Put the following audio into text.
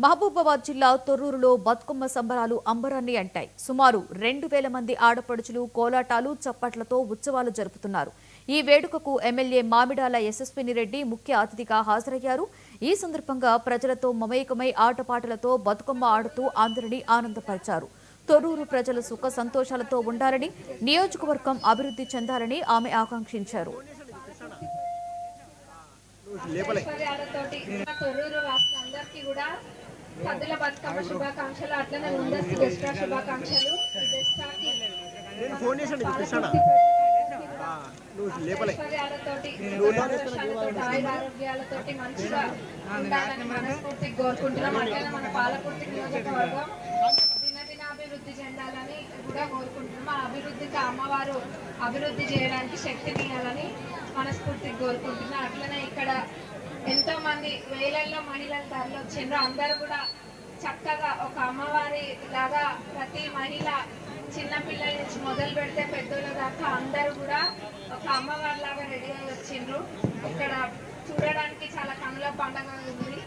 మహబూబాబాద్ జిల్లా తొర్రూరులో బతుకమ్మ సంబరాలు అంబరాన్ని అంటాయి. సుమారు 2000 మంది ఆడపడుచులు కోలాటాలు చప్పట్లతో ఉత్సవాలు జరుపుతున్నారు. ఈ వేడుకకు ఎమ్మెల్యే మామిడాల యశస్విని రెడ్డి ముఖ్య అతిథిగా హాజరయ్యారు. ఈ సందర్భంగా ప్రజలతో మమేకమై ఆటపాటలతో బతుకమ్మ ఆడుతూ అందరినీ ఆనందపరిచారు. తొర్రూరు ప్రజలు సుఖ సంతోషాలతో ఉండాలని, నియోజకవర్గం అభివృద్ధి చెందాలని ఆమె ఆకాంక్షించారు. సద్దుల బతుకమ్మ శుభాకాంక్షలు, అట్లనే ముందస్తు దసరా శుభాకాంక్షలు. ఆరోగ్యాలతోటి మంచిగా ఉండాలని మనస్ఫూర్తిగా కోరుకుంటున్నాం. అట్లనే మన పాలకుర్తి నియోజకవర్గం దినదినాభివృద్ధి చెందాలని కూడా కోరుకుంటున్నాం. ఆ అభివృద్ధికి అమ్మవారు అభివృద్ధి చేయడానికి శక్తిని ఇవ్వాలని మనస్ఫూర్తిగా కోరుకుంటున్నాం. అట్లనే ఇక్కడ ఎంతో మంది వేలల్లో మహిళలు తరలివచ్చిండ్రు. అందరూ కూడా చక్కగా ఒక అమ్మవారి లాగా ప్రతి మహిళ చిన్నపిల్లల నుంచి మొదలు పెడితే పెద్దోళ్ళ దాకా అందరూ కూడా ఒక అమ్మవారి లాగా రెడీ అయి వచ్చిండ్రు. ఇక్కడ చూడడానికి చాలా కనుల పండుగ ఉంది.